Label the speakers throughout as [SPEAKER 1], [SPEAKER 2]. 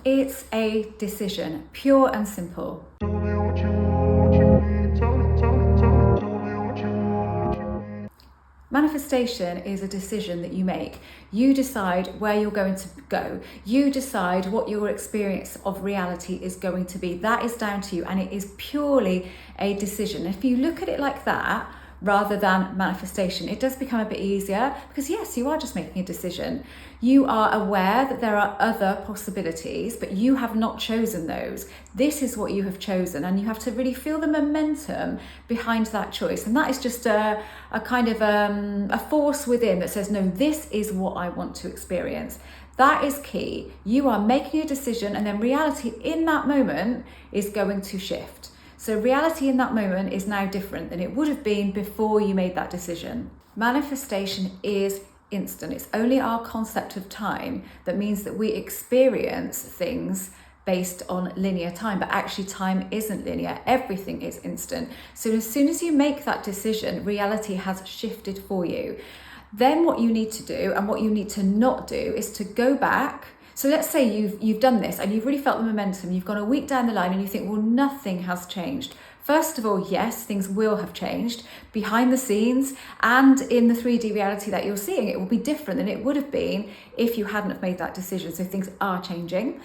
[SPEAKER 1] It's a decision, pure and simple. Manifestation is a decision that you make. You decide where you're going to go. You decide what your experience of reality is going to be. That is down to you, and it is purely a decision. If you look at it like that, rather than manifestation, it does become a bit easier, because yes, you are just making a decision. You are aware that there are other possibilities, but you have not chosen those. This is what you have chosen, and you have to really feel the momentum behind that choice. And that is just a kind of a force within that says, no, this is what I want to experience. That is key. You are making a decision, and then reality in that moment is going to shift. So reality in that moment is now different than it would have been before you made that decision. Manifestation is instant. It's only our concept of time that means that we experience things based on linear time, but actually time isn't linear. Everything is instant. So as soon as you make that decision, reality has shifted for you. Then what you need to do, and what you need to not do, is to go back. So let's say you've done this and you've really felt the momentum, you've gone a week down the line and you think, well, nothing has changed. First of all, yes, things will have changed behind the scenes, and in the 3D reality that you're seeing, it will be different than it would have been if you hadn't have made that decision. So things are changing.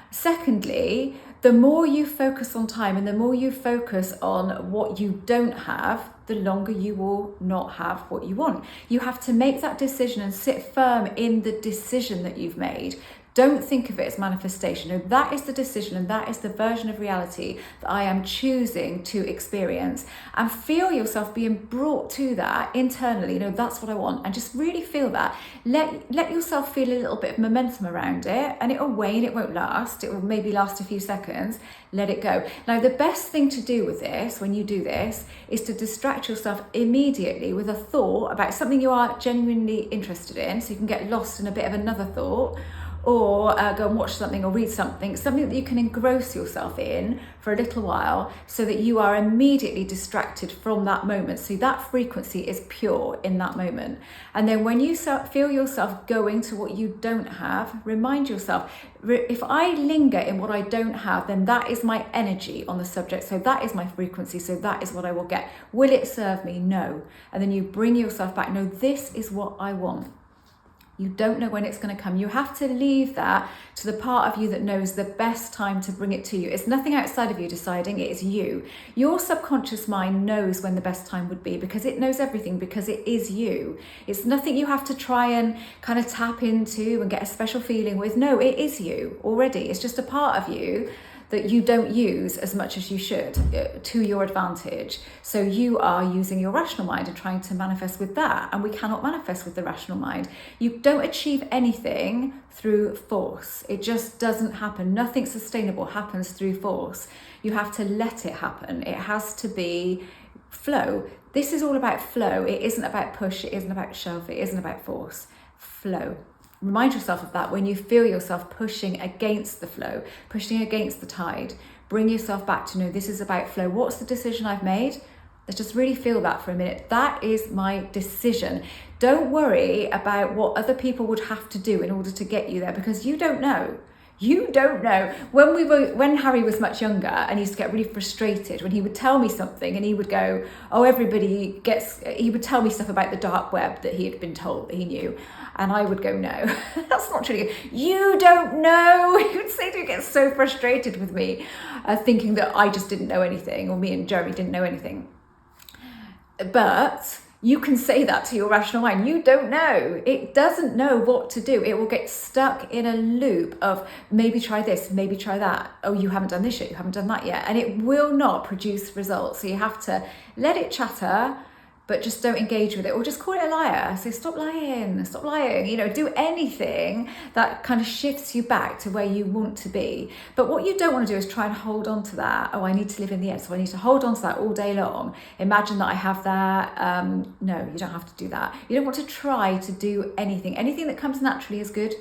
[SPEAKER 1] Secondly, the more you focus on time and the more you focus on what you don't have, the longer you will not have what you want. You have to make that decision and sit firm in the decision that you've made. Don't think of it as manifestation. No, that is the decision, and that is the version of reality that I am choosing to experience. And feel yourself being brought to that internally. That's what I want. And just really feel that. Let yourself feel a little bit of momentum around it, and it will wane, it won't last. It will maybe last a few seconds. Let it go. Now, the best thing to do with this, when you do this, is to distract yourself immediately with a thought about something you are genuinely interested in, so you can get lost in a bit of another thought, or go and watch something or read something that you can engross yourself in for a little while, so that you are immediately distracted from that moment. So that frequency is pure in that moment. And then when you feel yourself going to what you don't have, remind yourself, if I linger in what I don't have, then that is my energy on the subject. So that is my frequency. So that is what I will get. Will it serve me? No. And then you bring yourself back. No, this is what I want. You don't know when it's going to come. You have to leave that to the part of you that knows the best time to bring it to you. It's nothing outside of you deciding, it is you. Your subconscious mind knows when the best time would be, because it knows everything, because it is you. It's nothing you have to try and kind of tap into and get a special feeling with. No, it is you already. It's just a part of you that you don't use as much as you should to your advantage. So you are using your rational mind and trying to manifest with that, and we cannot manifest with the rational mind. You don't achieve anything through force. It just doesn't happen. Nothing sustainable happens through force. You have to let it happen. It has to be flow. This is all about flow. It isn't about push. It isn't about shove. It isn't about force. Flow. Remind yourself of that when you feel yourself pushing against the flow, pushing against the tide. Bring yourself back to know this is about flow. What's the decision I've made? Let's just really feel that for a minute. That is my decision. Don't worry about what other people would have to do in order to get you there, because you don't know. You don't know. When Harry was much younger, and he used to get really frustrated when he would tell me something and he would go, oh, he would tell me stuff about the dark web that he had been told that he knew. And I would go, no, that's not true. You don't know. He would say to me, get so frustrated with me, thinking that I just didn't know anything, or me and Jeremy didn't know anything. But you can say that to your rational mind. You don't know. It doesn't know what to do. It will get stuck in a loop of maybe try this, maybe try that. Oh, you haven't done this yet, you haven't done that yet. And it will not produce results. So you have to let it chatter, but just don't engage with it, or just call it a liar. So stop lying, do anything that kind of shifts you back to where you want to be. But what you don't want to do is try and hold on to that. Oh, I need to live in the end, so I need to hold on to that all day long. Imagine that I have that. No, you don't have to do that. You don't want to try to do anything. Anything that comes naturally is good,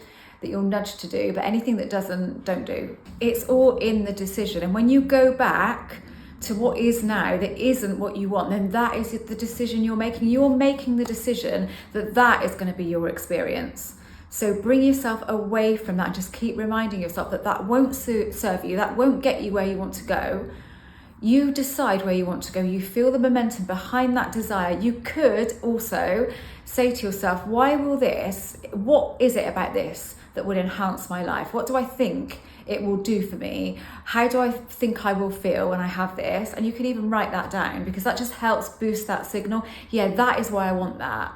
[SPEAKER 1] that you're nudged to do, but anything that doesn't, don't do. It's all in the decision. And when you go back to what is now that isn't what you want, then that is the decision you're making. You're making the decision that is going to be your experience. So bring yourself away from that and just keep reminding yourself that that won't serve you, that won't get you where you want to go. You decide where you want to go. You feel the momentum behind that desire. You could also say to yourself, what is it about this that would enhance my life? What do I think it will do for me? How do I think I will feel when I have this? And you can even write that down, because that just helps boost that signal. Yeah, that is why I want that.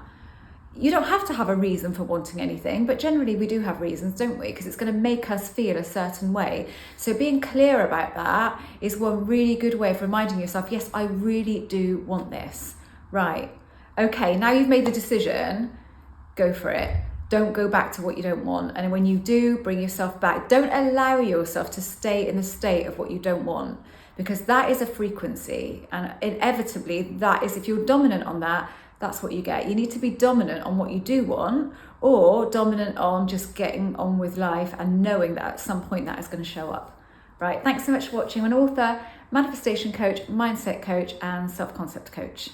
[SPEAKER 1] You don't have to have a reason for wanting anything, but generally we do have reasons, don't we? Because it's going to make us feel a certain way. So being clear about that is one really good way of reminding yourself, yes, I really do want this. Right. Okay, now you've made the decision, go for it. Don't go back to what you don't want. And when you do, bring yourself back. Don't allow yourself to stay in the state of what you don't want, because that is a frequency. And inevitably, that is, if you're dominant on that, that's what you get. You need to be dominant on what you do want, or dominant on just getting on with life and knowing that at some point that is going to show up. Right. Thanks so much for watching. I'm an author, manifestation coach, mindset coach, and self-concept coach.